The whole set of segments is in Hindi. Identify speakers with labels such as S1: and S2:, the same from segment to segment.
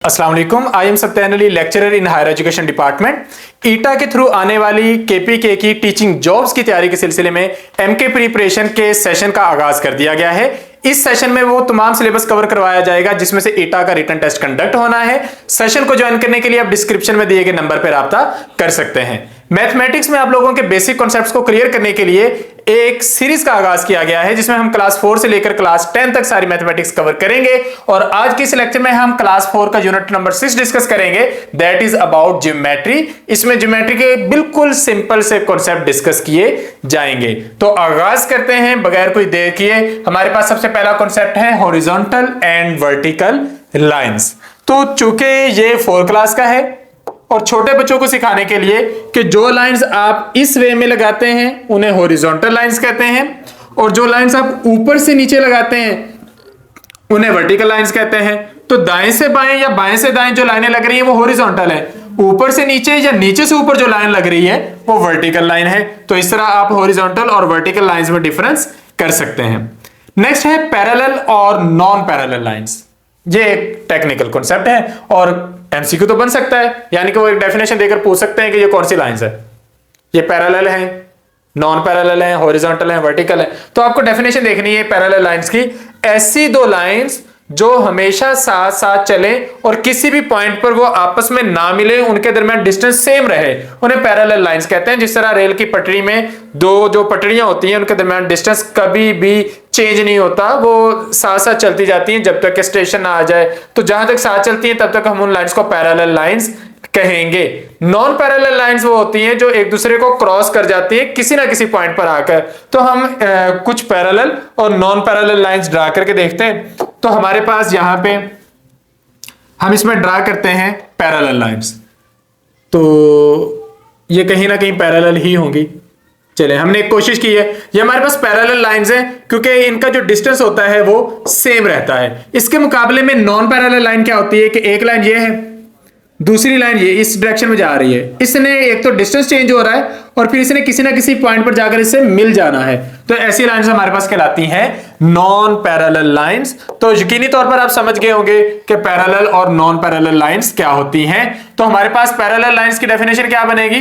S1: अस्सलाम वालेकुम। I am Satyan Ali, lecturer in higher education department. Etah के थ्रू आने वाली केपीके की टीचिंग जॉब्स की तैयारी के सिलसिले में एमके प्रिपरेशन के सेशन का आगाज कर दिया गया है। इस सेशन में वो तमाम सिलेबस कवर करवाया जाएगा जिसमें से ईटा का रिटन टेस्ट कंडक्ट होना है। सेशन को ज्वाइन करने के लिए आप डिस्क्रिप्शन में दिए गए नंबर पर राब्ता कर सकते हैं। मैथमेटिक्स में आप लोगों के बेसिक कॉन्सेप्ट्स को क्लियर करने के लिए एक सीरीज का आगाज किया गया है जिसमें हम क्लास 4 से लेकर क्लास 10 तक सारी मैथमेटिक्स कवर करेंगे। और आज के इस लेक्चर में हम क्लास 4 का यूनिट नंबर 6 डिस्कस करेंगे, दैट इज अबाउट ज्योमेट्री। इसमें ज्योमेट्री के बिल्कुल सिंपल से कॉन्सेप्ट डिस्कस किए जाएंगे। तो आगाज करते हैं बगैर कोई देर किए। हमारे पास सबसे पहला कॉन्सेप्ट है हॉरिजॉन्टल एंड वर्टिकल लाइंस। तो चूंकि ये 4 क्लास का है और छोटे बच्चों को सिखाने के लिए कि जो लाइंस आप इस वे में लगाते हैं उन्हें हॉरिजॉन्टल लाइंस कहते हैं, और जो लाइंस आप ऊपर से नीचे लगाते हैं उन्हें वर्टिकल लाइंस कहते हैं। तो दाएं से बाएं या बाएं से दाएं जो लाइनें लग रही है वो हॉरिजॉन्टल है, ऊपर से नीचे या नीचे से ऊपर जो लाइन लग रही है वो वर्टिकल लाइन है। तो इस तरह आप हॉरिजॉन्टल और वर्टिकल लाइंस में डिफरेंस कर सकते हैं। नेक्स्ट है पैरेलल और नॉन पैरेलल लाइंस। ये एक टेक्निकल कॉन्सेप्ट है और एमसीक्यू तो बन सकता है, यानी कि वो एक डेफिनेशन देकर पूछ सकते हैं कि ये कौन सी लाइंस है, ये पैरेलल है, नॉन पैरेलल है, हॉरिजॉन्टल है, वर्टिकल है। तो आपको डेफिनेशन देखनी है पैरेलल लाइंस की। ऐसी दो लाइंस जो हमेशा साथ साथ चले और किसी भी पॉइंट पर वो आपस में ना मिले, उनके दरमियान डिस्टेंस सेम रहे, उन्हें पैरेलल लाइंस कहते हैं। जिस तरह रेल की पटरी में दो जो पटरियां होती हैं उनके दरमियान डिस्टेंस कभी भी चेंज नहीं होता, वो साथ साथ चलती जाती हैं जब तक कि स्टेशन ना आ जाए। तो जहां तक साथ चलती हैं तब तक हम उन लाइंस को पैरेलल लाइंस कहेंगे। नॉन पैरेलल लाइंस वो होती हैं जो एक दूसरे को क्रॉस कर जाती हैं किसी ना किसी पॉइंट पर आकर। तो हम कुछ पैरेलल और नॉन पैरेलल लाइंस ड्रा करके देखते हैं। तो हमारे पास यहां पे हम इसमें ड्रा करते हैं पैरेलल लाइंस, तो ये कहीं ना कहीं पैरेलल ही होंगी। चले, हमने एक कोशिश की है। ये हमारे पास पैरेलल लाइंस हैं क्योंकि इनका जो डिस्टेंस होता है वो सेम रहता है। इसके मुकाबले में नॉन पैरेलल लाइन क्या होती है कि एक लाइन ये है, दूसरी लाइन ये इस डायरेक्शन में जा रही है। इसने एक तो डिस्टेंस चेंज हो रहा है और फिर इसने किसी ना किसी पॉइंट पर जाकर इससे मिल जाना है। तो ऐसी लाइंस हमारे पास कहलाती हैं नॉन पैरेलल लाइंस। तो यकीनी तौर पर आप समझ गए होंगे कि पैरेलल और नॉन पैरेलल लाइंस क्या होती हैं। तो हमारे पास पैरेलल लाइंस की डेफिनेशन क्या बनेगी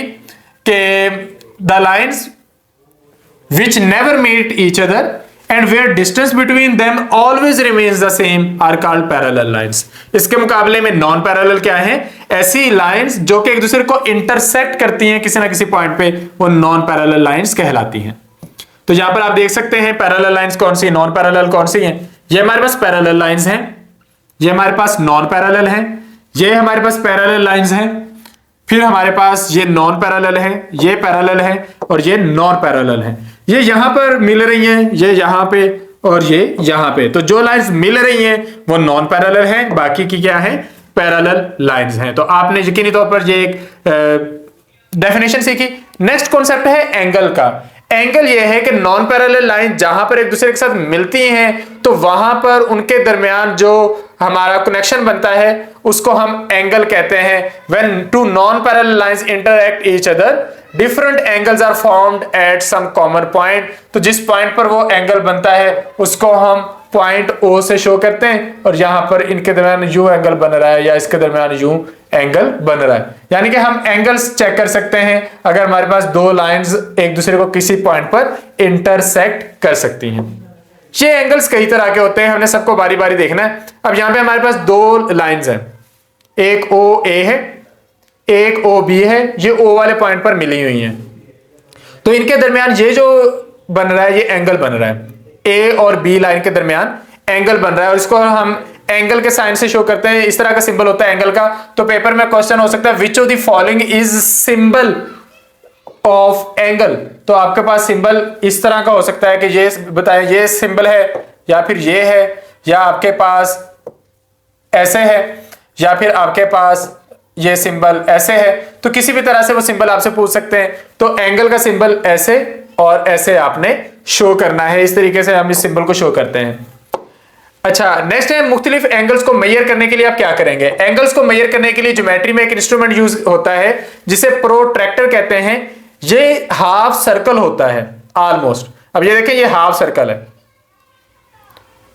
S1: कि the lines which never meet each other and where distance between them always remains the same are called parallel lines। इसके मुकाबले में नॉन पैरेलल क्या है? ऐसी लाइंस जो कि एक दूसरे को इंटरसेक्ट करती हैं किसी ना किसी पॉइंट पे, वो नॉन पैरेलल लाइंस कहलाती हैं। तो यहां पर आप देख सकते हैं पैरेलल लाइंस कौन सी, नॉन पैरेलल कौन सी हैं। ये हमारे पास पैरेलल लाइंस हैं, ये हमारे पास नॉन पैरेलल हैं, ये हमारे पास पैरेलल लाइंस हैं, फिर हमारे पास ये नॉन पैरेलल है, ये पैरेलल है और ये नॉन पैरेलल है। ये यहां पर मिल रही हैं, ये यहां पे और ये यहां पे। तो जो लाइंस मिल रही हैं वो नॉन पैरेलल हैं, बाकी की क्या है? पैरेलल लाइंस हैं। तो आपने यकीनी तौर पर ये एक डेफिनेशन सीखी। नेक्स्ट कॉन्सेप्ट है एंगल का। एंगल ये है कि नॉन पैरेलल लाइन जहां पर एक दूसरे के साथ मिलती हैं तो वहां पर उनके दरमियान जो हमारा कनेक्शन बनता है उसको हम एंगल कहते हैं। When two non-parallel lines interact each other, different angles are formed at some common point। तो जिस पॉइंट पर वो एंगल बनता है उसको हम पॉइंट O से शो करते हैं, और यहां पर इनके दरमियान यू एंगल बन रहा है या इसके दरमियान यू एंगल बन रहा है। यानी कि हम एंगल्स चेक कर सकते हैं अगर हमारे पास दो लाइंस एक दूसरे को किसी पॉइंट पर इंटरसेक्ट कर सकती हैं। ये एंगल्स कई तरह के होते हैं, हमने सबको बारी बारी देखना है। अब यहां पे हमारे पास दो लाइंस हैं, एक OA है, एक OB है, ये O वाले पॉइंट पर मिली हुई हैं। तो इनके दरमियान ये जो बन रहा है ये एंगल बन रहा है, A और B लाइन के दरमियान एंगल बन रहा है और इसको हम एंगल के साइन से शो करते हैं। इस तरह का सिंबल होता है एंगल का। तो पेपर में क्वेश्चन हो सकता है which of the following is symbol of angle. तो आपके पास सिंबल इस तरह का हो सकता है कि ये बताएं ये सिंबल है या फिर ये है, या आपके पास ऐसे है, या फिर आपके पास ये सिंबल ऐसे है। तो किसी भी तरह से वो सिंबल आपसे पूछ सकते हैं। तो एंगल का सिंबल ऐसे और ऐसे आपने शो करना है। इस तरीके से हम इस सिंबल को शो करते हैं। अच्छा, नेक्स्ट है मुख्तलिफ एंगल्स को मेजर करने के लिए आप क्या करेंगे। एंगल्स को मेजर करने के लिए ज्योमेट्री में एक इंस्ट्रूमेंट यूज होता है जिसे प्रोट्रैक्टर कहते हैं। ये हाफ सर्कल होता है ऑलमोस्ट। अब ये देखें, ये हाफ सर्कल है।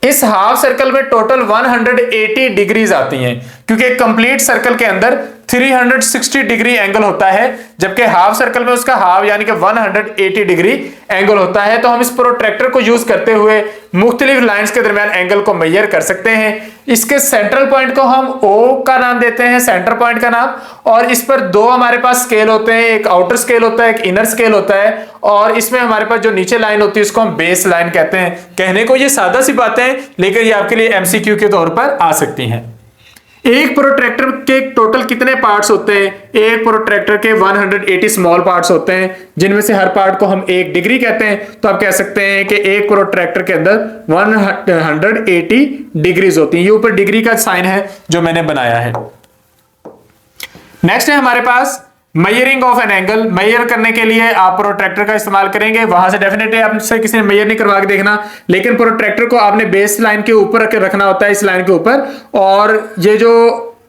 S1: इस हाफ सर्कल में टोटल 180 डिग्रीज आती हैं। क्योंकि एक कंप्लीट सर्कल के अंदर 360 डिग्री एंगल होता है, जबकि हाफ सर्कल में उसका हाफ यानी कि 180 डिग्री एंगल होता है। तो हम इस प्रोट्रैक्टर को यूज करते हुए मुख्तलिफ लाइंस के दरमियान एंगल को मेजर कर सकते हैं। इसके सेंट्रल पॉइंट को हम ओ का नाम देते हैं, सेंटर पॉइंट का नाम, और इस पर दो हमारे पास स्केल होते हैं, एक आउटर स्केल होता है, एक इनर स्केल होता है, और इसमें हमारे पास जो नीचे लाइन होती है उसको हम बेस लाइन कहते हैं। कहने को ये सादा सी बातें हैं, लेकिन ये आपके लिए एमसीक्यू के तौर पर आ सकती हैं। एक प्रोट्रैक्टर के टोटल कितने पार्ट्स होते हैं? एक प्रोट्रैक्टर के 180 स्मॉल पार्ट्स होते हैं, जिनमें से हर पार्ट को हम 1 डिग्री कहते हैं। तो आप कह सकते हैं कि एक प्रोट्रैक्टर के अंदर 180 डिग्रीज होती हैं। ये ऊपर डिग्री का साइन है जो मैंने बनाया है। नेक्स्ट है हमारे पास measuring of an angle. Measure करने के लिए आप प्रोट्रैक्टर का इस्तेमाल करेंगे। वहां से डेफिनेटली आपसे किसी ने मेजर नहीं करवा के देखना, लेकिन प्रोट्रैक्टर को आपने बेस लाइन के ऊपर रखना होता है, इस लाइन के ऊपर, और ये जो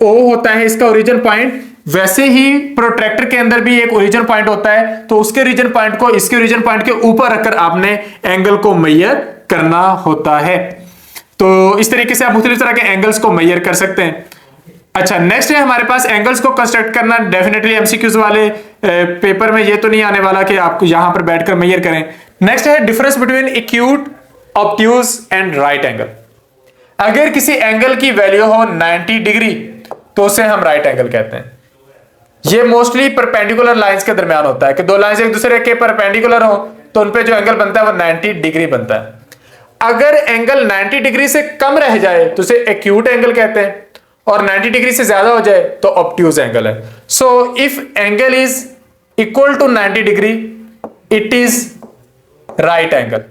S1: ओ होता है इसका ओरिजिन पॉइंट, वैसे ही प्रोट्रैक्टर के अंदर भी एक ओरिजिन पॉइंट होता है, तो उसके ओरिजिन पॉइंट को इसके ओरिजिन पॉइंट के ऊपर रखकर आपने एंगल को मेजर करना होता है। तो इस तरीके से आप मुख्तलिफ तरह के एंगल्स को मेजर कर सकते हैं। अच्छा, नेक्स्ट है हमारे पास एंगल्स को कंस्ट्रक्ट करना। डेफिनेटली एमसीक्यूज वाले पेपर में ये तो नहीं आने वाला कि आप यहां पर बैठकर मेजर करें। नेक्स्ट है difference between acute, obtuse and right angle. अगर किसी एंगल की वैल्यू हो 90 डिग्री तो उसे हम राइट एंगल कहते हैं। ये मोस्टली परपेंडिकुलर लाइंस के दरमियान होता है कि दो लाइंस एक दूसरे के परपेंडिकुलर हो तो उन पे जो एंगल बनता है वो 90 डिग्री बनता है। अगर एंगल 90 डिग्री से कम रह जाए तो उसे एक्यूट एंगल कहते हैं, और 90 डिग्री से ज्यादा हो जाए तो ऑब्ट्यूज एंगल है। So if angle is equal to 90 degree it is right angle.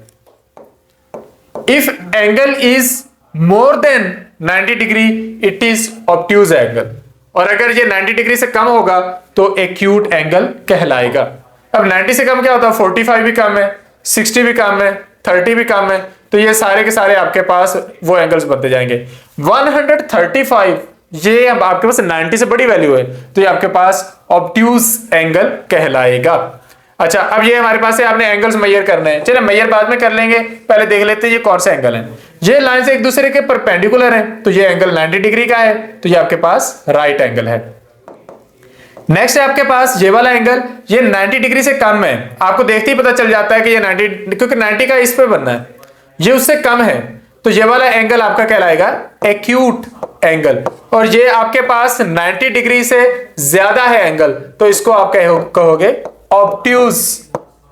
S1: If angle is more than 90 degree it is obtuse angle, और अगर ये 90 डिग्री से कम होगा तो एक्यूट एंगल कहलाएगा। अब 90 से कम क्या होता है? 45 भी कम है, 60 भी कम है, 30 भी कम है, तो ये सारे के सारे आपके पास वो एंगल्स बनते जाएंगे। 135 ये अब आपके पास 90 से बड़ी वैल्यू है तो ये आपके पास ऑब्ट्यूज एंगल कहलाएगा। अच्छा, अब ये हमारे पास है, आपने एंगल्स मेजर करने हैं। चलिए मेजर बाद में कर लेंगे, पहले देख लेते हैं ये कौन सा एंगल है। ये लाइन से एक दूसरे के परपेंडिकुलर हैं, तो ये एंगल 90 डिग्री का है, तो ये आपके पास राइट एंगल है। नेक्स्ट है आपके पास ये वाला एंगल, ये 90 डिग्री से कम है। आपको देखते ही पता चल जाता है कि ये 90, क्योंकि 90 का इस पे बनना है, ये उससे कम है, तो ये वाला एंगल आपका कहलाएगा एक्यूट एंगल। और ये आपके पास 90 डिग्री से ज्यादा है एंगल, तो इसको आप कहोगे ऑब्ट्यूज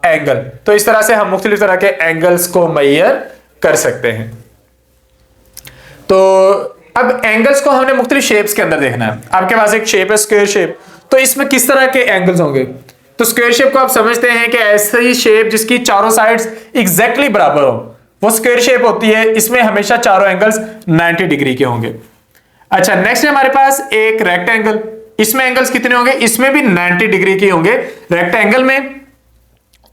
S1: एंगल। तो इस तरह से हम मुख्तलिफ तरह के एंगल्स को मेजर कर सकते हैं। तो अब एंगल्स को हमने मुख्तलिफ शेप्स के अंदर देखना है। आपके पास एक शेप है स्क्वायर शेप, तो इसमें किस तरह के एंगल्स होंगे? तो स्क्वायर शेप को आप समझते हैं कि ऐसी शेप जिसकी चारों साइड्स एग्जैक्टली बराबर हो, वो स्क्वायर शेप होती है। इसमें हमेशा चारों एंगल्स 90 डिग्री के होंगे। अच्छा, नेक्स्ट है हमारे पास एक रेक्टेंगल। इसमें एंगल्स कितने होंगे? इसमें भी 90 डिग्री के होंगे। रेक्टेंगल में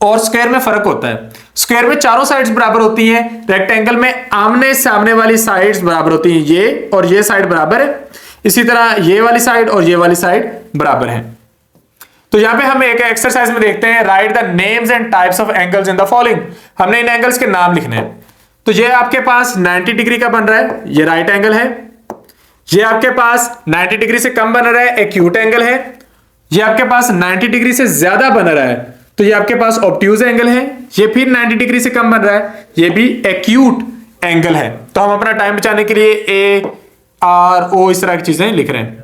S1: और स्क्वायर में फर्क होता है। स्क्वायर में चारों साइड्स बराबर होती हैं, रेक्टेंगल में आमने सामने वाली साइड्स बराबर होती हैं। ये और ये साइड बराबर है, इसी तरह ये वाली साइड और ये वाली साइड बराबर है। तो यहां पे हम एक एक्सरसाइज में देखते हैं, right the names and types of angles in the following. हमने इन एंगल्स के नाम लिखने हैं। तो ये आपके पास 90 डिग्री का बन रहा है, ये राइट एंगल है। ये आपके पास 90 डिग्री से कम बन रहा है, एक्यूट एंगल है। ये आपके पास 90 डिग्री से ज्यादा बन रहा है, तो ये आपके पास ऑब्ट्यूज एंगल है। ये फिर 90 डिग्री से कम बन रहा है, ये भी एक्यूट एंगल है। तो हम अपना टाइम बचाने के लिए ए आर ओ इस तरह की चीजें लिख रहे हैं।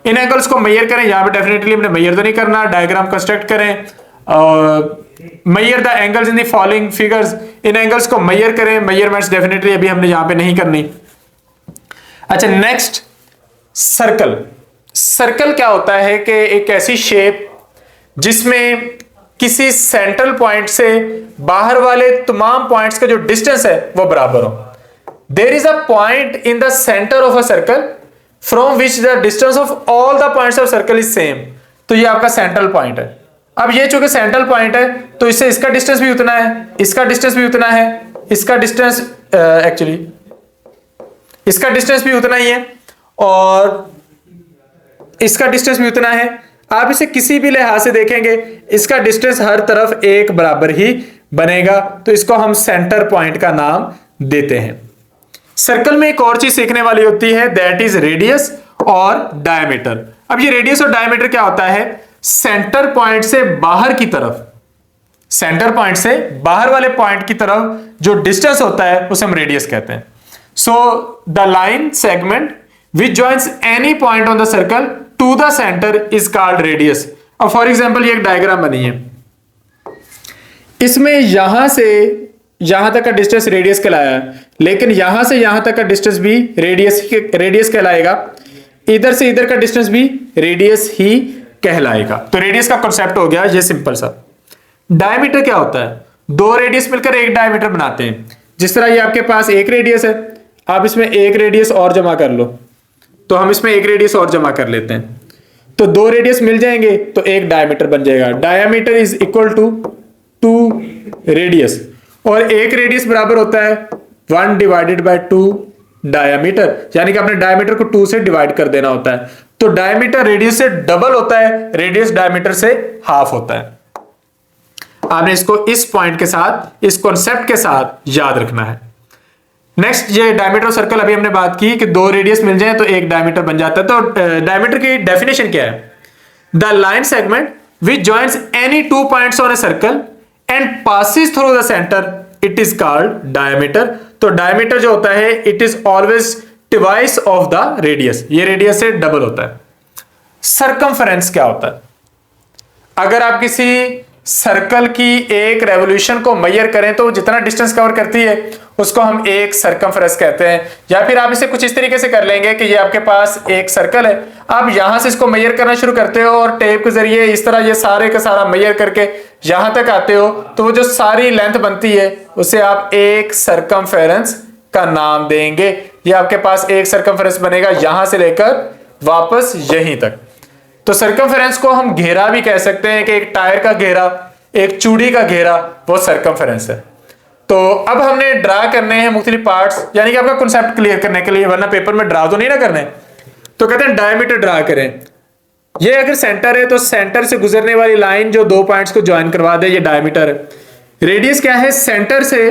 S1: इन एंगल्स को मेजर करें। यहां पे डेफिनेटली हमने मेजर तो नहीं करना, डायग्राम कंस्ट्रक्ट करें। Measure the angles in the following figures. In angles को मेजर करें। मेजरमेंट्स डेफिनेटली अभी हमने यहां पे नहीं करनी। अच्छा, नेक्स्ट सर्कल। सर्कल क्या होता है कि एक ऐसी शेप जिसमें किसी सेंट्रल पॉइंट से बाहर वाले तमाम पॉइंट्स का जो डिस्टेंस है वो बराबर हो। There is a point in the centre of a circle from which the distance of all the points of circle is same. तो ये आपका सेंट्रल पॉइंट है। अब ये चूंकि सेंट्रल पॉइंट है तो इससे इसका डिस्टेंस भी उतना है, इसका डिस्टेंस भी उतना है, इसका डिस्टेंस एक्चुअली इसका डिस्टेंस भी उतना ही है और इसका डिस्टेंस भी उतना है। आप इसे किसी भी लिहाज से देखेंगे, इसका डिस्टेंस हर तरफ एक बराबर ही बनेगा, तो इसको हम सेंटर पॉइंट का नाम देते हैं। सर्कल में एक और चीज सीखने वाली होती है, दैट इज रेडियस। और डायमीटर। अब ये रेडियस और डायमीटर क्या होता है? सेंटर पॉइंट से बाहर की तरफ, सेंटर पॉइंट से बाहर वाले पॉइंट की तरफ जो डिस्टेंस होता है उसे हम रेडियस कहते हैं। So the line segment which joins any point on the circle to the centre is called radius. अब फॉर एग्जांपल ये एक डायग्राम बनी है, इसमें यहां से यहां तक का डिस्टेंस रेडियस कहलाया है, लेकिन यहां से यहां तक का डिस्टेंस भी रेडियस कहलाएगा, इधर से इधर का डिस्टेंस भी रेडियस ही कहलाएगा। तो रेडियस का कॉन्सेप्ट हो गया ये सिंपल सा। डायमीटर क्या होता है? दो रेडियस मिलकर एक डायमीटर बनाते हैं। जिस तरह ये आपके पास एक रेडियस है, आप इसमें एक रेडियस और जमा कर लो, तो हम इसमें एक रेडियस और जमा कर लेते हैं, तो दो रेडियस मिल जाएंगे तो एक डायमीटर बन जाएगा। Diameter is equal to 2 radius, और एक रेडियस बराबर होता है 1 डिवाइडेड बाय 2 डायमीटर, यानी कि आपने डायमीटर को 2 से डिवाइड कर देना होता है। तो डायमीटर रेडियस से डबल होता है, रेडियस डायमीटर से हाफ होता है। आपने इसको इस पॉइंट के साथ, इस कॉन्सेप्ट के साथ याद रखना है। नेक्स्ट, ये डायमीटर सर्कल अभी हमने बात की कि दो रेडियस मिल जाए तो एक डायमीटर बन जाता है। तो डायमीटर की डेफिनेशन क्या है? The line segment which joins any 2 points on a circle and passes through the centre it is called diameter. तो डायमीटर जो होता है it is always twice of the radius, ये रेडियस से डबल होता है। सर्कमफेरेंस क्या होता है? अगर आप किसी सर्कल की एक रेवोल्यूशन को मेजर करें तो जितना डिस्टेंस कवर करती है उसको हम एक सर्कमफेरेंस कहते हैं। या फिर आप इसे कुछ इस तरीके से कर लेंगे कि ये आपके पास एक सर्कल है, आप यहां से इसको मेजर करना शुरू करते हो और टेप के जरिए इस तरह ये सारे का सारा मेजर करके यहां तक आते हो, तो वो जो सारी लेंथ बनती है उसे आप एक सर्कमफेरेंस का नाम देंगे। ये आपके पास एक सर्कमफेरेंस बनेगा यहां से लेकर वापस यहीं तक। तो सर्कमफेरेंस को हम घेरा भी कह सकते हैं कि एक टायर का घेरा, एक चूड़ी का घेरा, वो सर्कमफेरेंस है। तो अब हमने ड्रा करने हैं मुख्तलिफ पार्ट्स, यानी कि आपका कॉन्सेप्ट क्लियर करने के लिए, वरना पेपर में ड्रा तो नहीं ना करने। तो कहते हैं डायमीटर ड्रा करें। ये अगर सेंटर है तो सेंटर से गुजरने वाली लाइन जो दो पॉइंट्स को ज्वाइन करवा दे, ये डायमीटर है। रेडियस क्या है? सेंटर से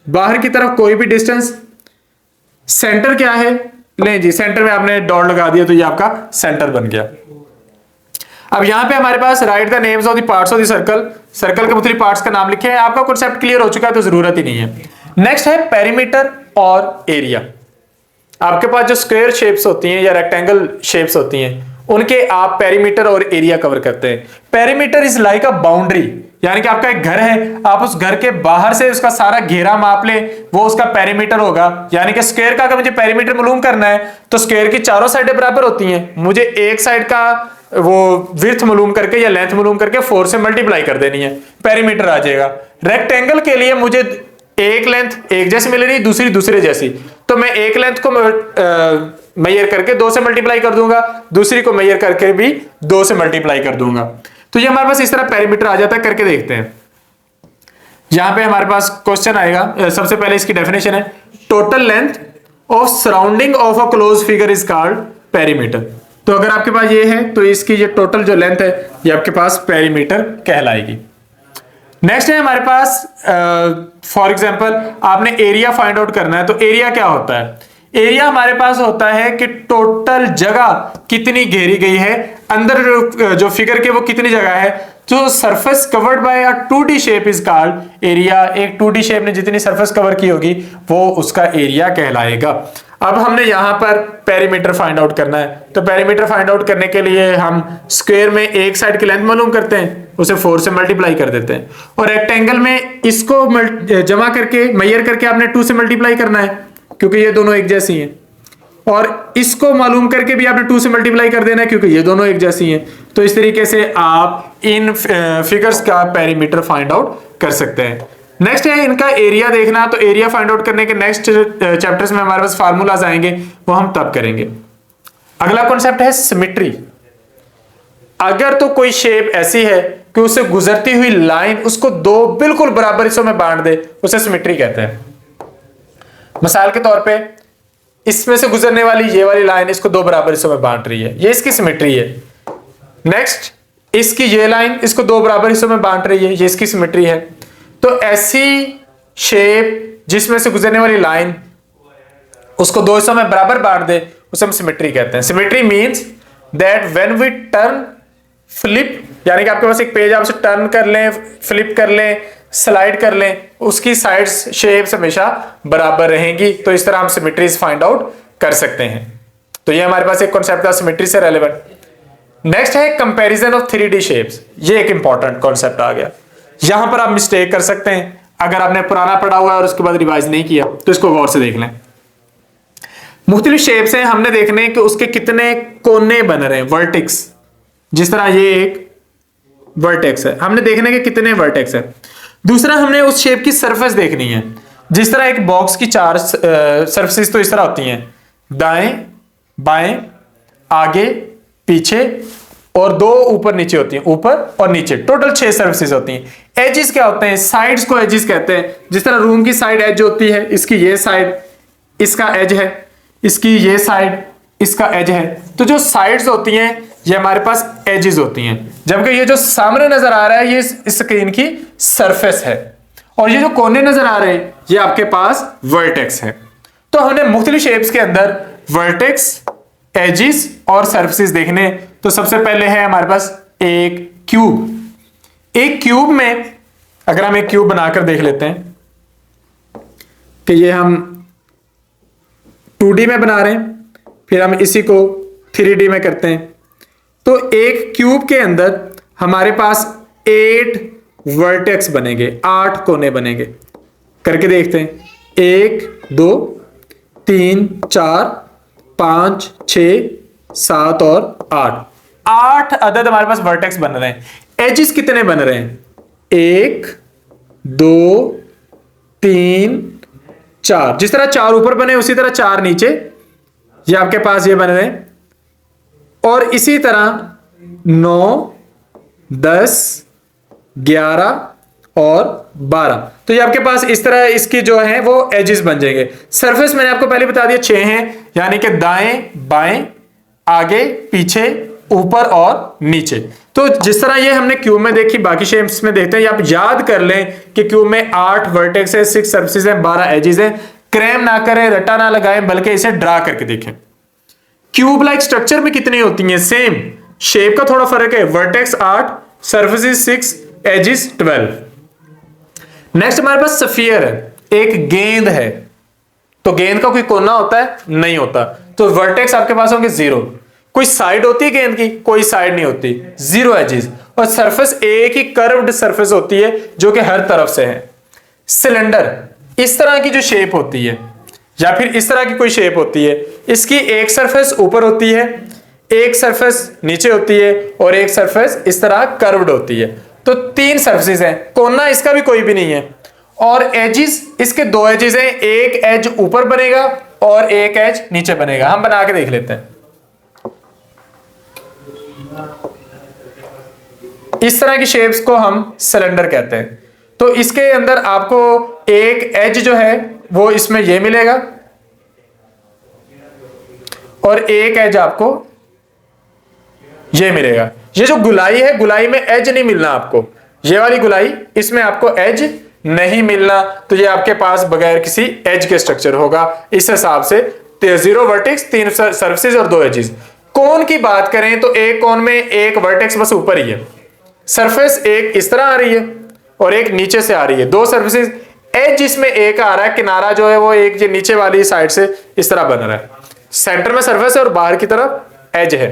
S1: बाहर की तरफ कोई भी डिस्टेंस। सेंटर क्या है? ले जी, सेंटर में आपने डॉट लगा दिया तो ये आपका सेंटर बन गया। अब यहां पे हमारे पास right the names of the parts of the circle, circle के मुख्तलिफ पार्ट्स का नाम लिखे हैं। आपका कॉन्सेप्ट क्लियर हो चुका है तो जरूरत ही नहीं है। नेक्स्ट है पेरीमीटर और एरिया। आपके पास जो स्क्वायर शेप्स होती हैं या रेक्टेंगल शेप्स होती हैं उनके आप पेरीमीटर और एरिया कवर करते हैं। Perimeter is like a boundary, यानी कि आपका एक घर है, आप उस घर के बाहर से उसका सारा घेरा माप ले, वो उसका पेरीमीटर होगा। यानी कि स्क्वायर का अगर मुझे पेरीमीटर मालूम करना है तो स्क्वायर की चारों साइडें बराबर होती हैं, मुझे एक साइड का वो विड्थ मालूम करके या लेंथ मालूम करके 4 से मल्टीप्लाई कर देनी है, पेरीमीटर आ जाएगा। रेक्टेंगल के लिए मुझे एक लेंथ एक जैसी मिल रही, दूसरी दूसरे जैसी, तो मैं एक लेंथ को मेजर करके 2 से मल्टीप्लाई कर दूंगा, दूसरी को मेजर करके भी 2 से मल्टीप्लाई कर दूंगा। तो ये हमारे पास इस तरह पेरीमीटर आ जाता है। करके देखते हैं। यहां पे हमारे पास क्वेश्चन आएगा। सबसे पहले इसकी डेफिनेशन है, total length of surrounding of a close figure is called perimeter. तो अगर आपके पास ये है तो इसकी ये टोटल जो लेंथ है ये आपके पास पेरीमीटर कहलाएगी। नेक्स्ट है हमारे पास फॉर एग्जांपल आपने एरिया फाइंड आउट करना है। तो एरिया क्या होता है? एरिया हमारे पास होता है कि टोटल जगह कितनी घेरी गई है, अंदर जो फिगर के वो कितनी जगह है। जो surface covered by a 2D shape is called area. एक 2D शेप ने जितनी सरफेस कवर की होगी वो उसका एरिया कहलाएगा। अब हमने यहां पर पेरीमीटर फाइंड आउट करना है। तो पेरीमीटर फाइंड आउट करने के लिए हम स्क्वायर में एक साइड की लेंथ मालूम करते हैं, उसे 4 से मल्टीप्लाई कर देते हैं, और रेक्टेंगल में इसको जमा करके मेजर करके आपने 2 से मल्टीप्लाई करना है क्योंकि ये दोनों एक जैसी हैं, और इसको मालूम करके भी आपने 2 से मल्टीप्लाई कर देना है क्योंकि ये दोनों एक जैसी हैं। तो इस तरीके से आप इन फिगर्स का पेरीमीटर फाइंड आउट कर सकते हैं। नेक्स्ट है इनका एरिया देखना। तो एरिया फाइंड आउट करने के नेक्स्ट चैप्टर्स में हमारे पास फार्मूलाज आएंगे, वो हम तब करेंगे। अगला कॉन्सेप्ट है सिमेट्री। अगर तो कोई शेप ऐसी है कि उससे गुजरती हुई लाइन उसको दो बिल्कुल बराबर हिस्सों में बांट दे, उसे सिमेट्री कहते हैं। मिसाल के तौर पे इसमें से गुजरने वाली ये वाली लाइन इसको 2 बराबर हिस्सों में बांट रही है, ये इसकी सिमेट्री है। नेक्स्ट इसकी ये लाइन इसको 2 बराबर हिस्सों में बांट रही है, ये इसकी सिमेट्री है। तो ऐसी शेप जिसमें से गुजरने वाली लाइन उसको 2 हिस्सों में बराबर बांट दे, उसे हम सिमेट्री कहते हैं। Symmetry means that when we turn flip, यानी कि आपके पास एक पेज आप उसे टर्न कर लें, फ्लिप कर लें, स्लाइड कर लें, उसकी साइड्स शेप्स हमेशा बराबर रहेंगी। तो इस तरह हम सिमेट्रीज फाइंड आउट कर सकते हैं। तो ये हमारे पास एक कॉन्सेप्ट था सिमेट्री से रेलेवेंट। नेक्स्ट है कंपैरिजन ऑफ 3D शेप्स। ये एक इंपॉर्टेंट कॉन्सेप्ट आ गया। यहां पर आप मिस्टेक कर सकते हैं अगर आपने पुराना पढ़ा हुआ है और उसके बाद रिवाइज नहीं किया, तो इसको गौर से देख लें। मुख्तलिफ शेप्स हैं, हमने देखने कि उसके कितने कोने बन रहे हैं, वर्टेक्स। जिस तरह ये एक वर्टेक्स है, हमने देखने के कितने वर्टेक्स है। दूसरा, हमने उस शेप की सरफेस देखनी है। जिस तरह एक बॉक्स की 4 सरफेसेस तो इस तरह होती हैं, दाएं बाएं आगे पीछे, और 2 ऊपर नीचे होती हैं, ऊपर और नीचे, टोटल 6 सर्फेसेस होती हैं। एजेस क्या होते हैं? साइड्स को एजेस कहते हैं। जिस तरह रूम की साइड एज होती है, इसकी ये साइड इसका एज है, इसकी ये साइड इसका एज है। तो जो साइड्स होती हैं ये हमारे पास एजेस होती हैं, जबकि ये जो सामने नजर आ रहा है ये इस स्क्रीन की सरफेस है, और ये जो कोने नजर आ रहे हैं ये आपके पास वर्टेक्स है। तो हमने मुख्तलिफ शेप्स के अंदर वर्टेक्स, एजेस और सरफेसेस देखने। तो सबसे पहले है हमारे पास एक क्यूब। एक क्यूब में अगर हम एक क्यूब बनाकर देख लेते हैं कि ये हम 2D में बना रहे हैं, फिर हम इसी को 3D में करते हैं। तो एक क्यूब के अंदर हमारे पास 8 वर्टेक्स बनेंगे, 8 कोने बनेंगे। करके देखते हैं, 1 2 3 4 5 6 7 और 8 अदद हमारे पास वर्टेक्स बन रहे हैं। एजेस कितने बन रहे हैं? 1 2 3 4। जिस तरह 4 ऊपर बने उसी तरह 4 नीचे, ये आपके पास ये बन रहे हैं। और इसी तरह 9 10 11 और 12। तो ये आपके पास इस तरह इसकी जो है वो एजेस बन जाएंगे। सरफेस मैंने आपको पहले बता दिया 6 हैं, यानी कि दाएं बाएं आगे पीछे ऊपर और नीचे। तो जिस तरह ये हमने क्यूब में देखी, बाकी शेप्स में देखते हैं। आप याद कर लें कि क्यूब में 8 वर्टेक्स है, 6 सरफेसेस हैं, 12 एजेस हैं। क्रैम ना करें, रटा ना लगाएं, बल्कि इसे ड्रा करके देखें। क्यूब लाइक स्ट्रक्चर में कितनी होती हैं? सेम, शेप का थोड़ा फर्क है। Vertex 8, surfaces 6, edges 12। नेक्स्ट हमारे पास स्फीयर है, एक गेंद है। तो गेंद का कोई कोना होता है? नहीं होता। तो वर्टेक्स आपके पास होंगे 0। कोई साइड होती है गेंद की? कोई साइड नहीं होती, 0 एजेस। और सरफेस एक ही कर्व्ड सरफेस होती है जो कि हर तरफ से है। सिलेंडर, इस तरह की जो शेप होती है या फिर इस तरह की कोई शेप होती है, इसकी एक सरफेस ऊपर होती है, एक सरफेस नीचे होती है और एक सरफेस इस तरह कर्व्ड होती है। तो 3 सरफेसेस हैं। कोना इसका भी कोई भी नहीं है। और एजेस, इसके 2 एजेस हैं, एक एज ऊपर बनेगा और एक एज नीचे बनेगा। हम बना के देख लेते हैं। इस तरह की शेप्स को हम सिलेंडर कहते हैं। तो इसके अंदर आपको एक एज जो है वो इसमें ये मिलेगा और एक एज आपको ये मिलेगा। ये जो गुलाई है, गुलाई में एज नहीं मिलना आपको। ये वाली गुलाई, इसमें आपको एज नहीं मिलना। तो ये आपके पास बगैर किसी एज के स्ट्रक्चर होगा। इस हिसाब से 0 वर्टेक्स, 3 सरफेसेस और 2 एजेस। कोन की बात करें तो एक कोन में एक वर्टेक्स बस ऊपर ही है, सरफेस एक इस तरह आ रही है और एक नीचे से आ रही है। 2 सरफेसेस, एज इसमें एक आ रहा है, किनारा जो है वो एक ये नीचे वाली साइड से इस तरह बन रहा है। सेंटर में सरफेस है और बाहर की तरफ एज है।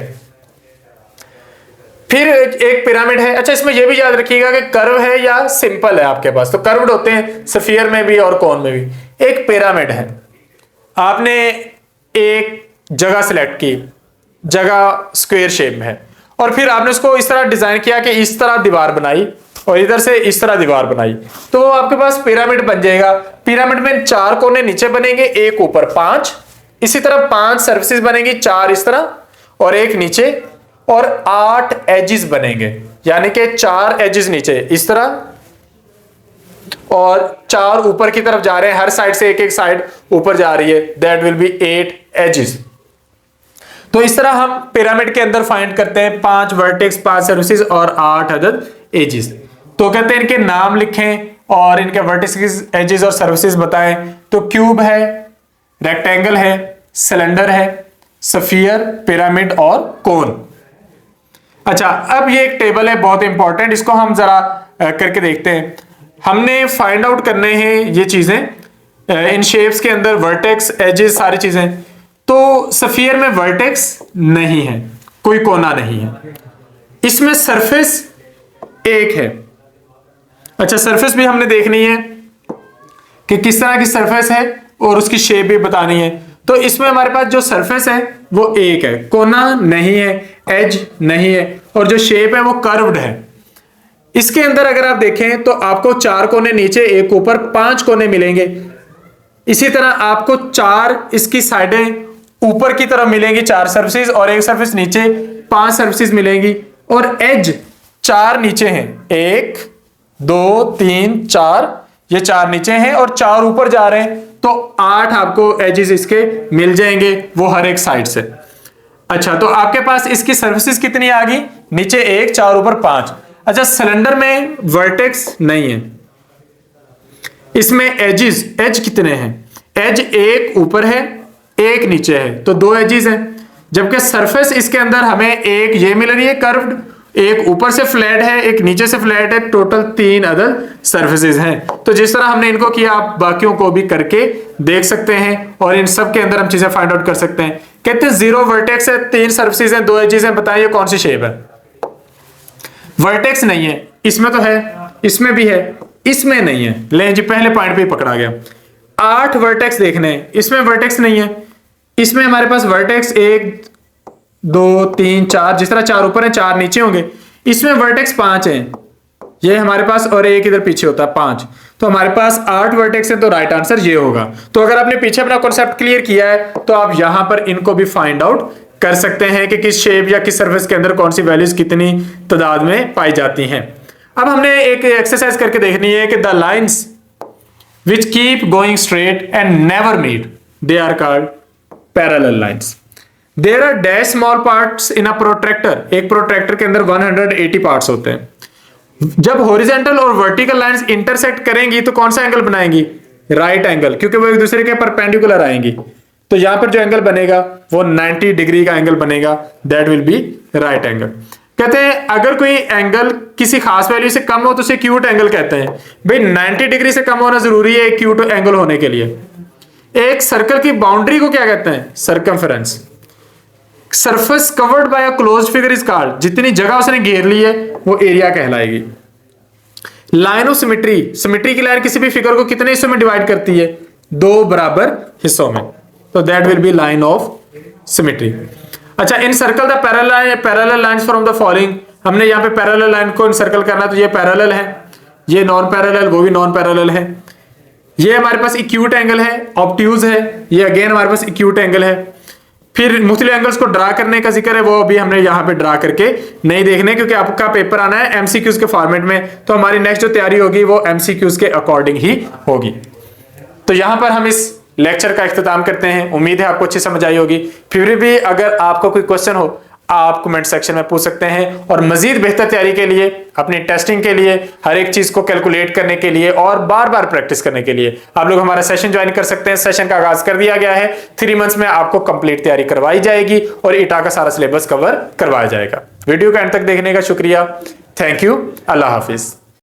S1: फिर एक पिरामिड है। अच्छा, इसमें यह भी याद रखिएगा कि कर्व है या सिंपल है आपके पास। तो कर्व्ड होते हैं स्फीयर में भी और कोन में भी। एक पिरामिड है, आपने एक जगह सिलेक्ट की, जगह स्क्वायर शेप में है, और फिर आपने उसको इस तरह डिजाइन किया कि इस तरह दीवार बनाई और इधर से इस तरह दीवार बनाई, तो आपके पास पिरामिड बन जाएगा। पिरामिड में 4 कोने नीचे बनेंगे, एक ऊपर 5, इसी तरह 5 सरफेसेस बनेंगी, 4 इस तरह और एक नीचे, और 8 एजेस बनेंगे, यानी कि 4 एजेस नीचे इस तरह और 4 ऊपर की तरफ जा रहे हैं। हर साइड से एक एक साइड ऊपर जा रही है। That will be 8 edges. तो इस तरह हम पिरामिड के अंदर फाइंड करते हैं 5 वर्टेक्स, 5 सरफेसेस और 8 अदद एजेस। तो कहते हैं इनके नाम लिखें और इनके वर्टेक्स, एजेस और सरफेसेस बताएं। तो क्यूब है, रेक्टेंगल है, सिलेंडर है, स्फीयर, पिरामिड और कोन। अच्छा, अब ये एक टेबल है बहुत इंपॉर्टेंट, इसको हम जरा करके देखते हैं। हमने फाइंड आउट करने हैं ये चीजें इन शेप्स के अंदर, वर्टेक्स, एजेस, सारी चीजें। तो स्फीयर में वर्टेक्स नहीं है, कोई कोना नहीं है, इसमें सरफेस एक है। अच्छा, सरफेस भी हमने देखनी है कि किस तरह की सरफेस है और उसकी शेप भी बतानी है। तो इसमें हमारे पास जो सरफेस है वो एक है, कोना नहीं है, एज नहीं है, और जो शेप है वो कर्व्ड है। इसके अंदर अगर आप देखें तो आपको 4 कोने नीचे, एक ऊपर, 5 कोने मिलेंगे। इसी तरह आपको 4 इसकी साइडें ऊपर की तरफ मिलेंगी, 4 सर्फेसिस, और एक सर्फेस नीचे, 5 सर्फेसिस मिलेंगी। और एज 4 नीचे हैं, 1 2 3 4, ये 4 नीचे हैं और 4 ऊपर जा रहे हैं, तो 8 आपको एजेस इसके मिल जाएंगे, वो हर एक साइड से। अच्छा, तो आपके पास इसकी सर्फेसिस कितनी आ गई? नीचे 1, 4 ऊपर 5। अच्छा, सिलेंडर में वर्टेक्स नहीं है, इसमें एजेस, एज कितने हैं? एज एक ऊपर है, एक नीचे है, तो 2 एजेस हैं। जबकि सरफेस इसके अंदर हमें एक ये मिल रही है कर्व्ड, एक ऊपर से फ्लैट है, एक नीचे से फ्लैट है, टोटल 3 अदर सर्फेसेस हैं। तो जिस तरह हमने इनको किया, आप बाकियों को भी करके देख सकते हैं और इन सब के अंदर हम चीजें फाइंड आउट कर सकते हैं। कहते हैं 0 वर्टेक्स है, 3 सर्फेसेस हैं, 2 एजेस हैं, बताइए कौन सी शेप है? वर्टेक्स नहीं है, इसमें तो है, इसमें भी है, इसमें नहीं है। ले जी, पहले पॉइंट पे पकड़ा गया। 8 वर्टेक्स देखने हैं, इसमें वर्टेक्स नहीं है। इसमें हमारे पास वर्टेक्स 1 2 3 4, जिस तरह 4 ऊपर है 4 नीचे होंगे। इसमें वर्टेक्स 5 हैं, ये हमारे पास, और एक इधर पीछे होता है 5। तो हमारे पास 8 वर्टेक्स है, तो राइट आंसर ये होगा। तो अगर आपने पीछे अपना कॉन्सेप्ट क्लियर किया है तो आप यहां पर इनको भी फाइंड आउट कर सकते हैं कि किस शेप या किस सर्फेस के अंदर कौन सी वैल्यूज कितनी तादाद में पाई जाती हैं। अब हमने एक एक्सरसाइज करके देखनी है कि the lines which keep going straight and never meet, they are called parallel lines. There are dash small parts in a protractor, एक प्रोट्रैक्टर के अंदर 180 पार्ट्स होते हैं। जब हॉरिजॉन्टल और वर्टिकल लाइंस इंटरसेक्ट करेंगी तो कौन सा एंगल बनाएंगी? राइट एंगल, क्योंकि वो एक दूसरे के परपेंडिकुलर आएंगी। तो यहां पर जो एंगल बनेगा वो 90 डिग्री का एंगल बनेगा, that will B right angle. कहते हैं अगर कोई एंगल किसी खास वैल्यू से कम हो तो उसे एक्यूट एंगल कहते हैं। भाई 90 डिग्री से कम होना जरूरी है एक्यूट एंगल होने के लिए। एक सर्कल की बाउंड्री को क्या कहते हैं? Circumference. Surface covered by a closed figure is called, जितनी जगह उसने घेर ली है वो एरिया कहलाएगी। लाइन ऑफ सिमेट्री, सिमेट्री की लाइन किसी भी फिगर को कितने हिस्सों में डिवाइड करती है? 2 बराबर हिस्सों में, तो that will be line of symmetry. अच्छा, in circle the parallel lines from the following, हमने यहाँ पे पैरेलल लाइन को इनसर्कल करना, तो ये पैरेलल है, ये नॉन पैरेलल, वो भी नॉन पैरेलल है। ये हमारे पास एक्यूट एंगल है, ऑब्ट्यूज है, ये अगेन हमारे पास एक्यूट एंगल है। फिर मुख्तलिफ एंगल्स को ड्रा करने का जिक्र है, वो अभी हमने यहाँ पे ड्रा करके नहीं देखने, क्योंकि आपका पेपर आना है एमसीक्यूज के फॉर्मेट में, तो हमारी नेक्स्ट जो तैयारी होगी वो एमसीक्यूज के अकॉर्डिंग ही होगी। तो यहां पर हम इस लेक्चर का इख्तिताम करते हैं। उम्मीद है आपको अच्छी समझ आई होगी। फिर भी अगर आपको कोई क्वेश्चन हो आप कमेंट सेक्शन में पूछ सकते हैं, और मजीद बेहतर तैयारी के लिए, अपनी टेस्टिंग के लिए, हर एक चीज को कैलकुलेट करने के लिए और बार बार प्रैक्टिस करने के लिए आप लोग हमारा सेशन ज्वाइन कर सकते हैं। सेशन का आगाज कर दिया गया है, 3 मंथ्स में आपको कंप्लीट तैयारी करवाई जाएगी और ईटा का सारा सिलेबस कवर करवाया जाएगा। वीडियो का एंड तक देखने का शुक्रिया। Thank you. Allah Hafiz.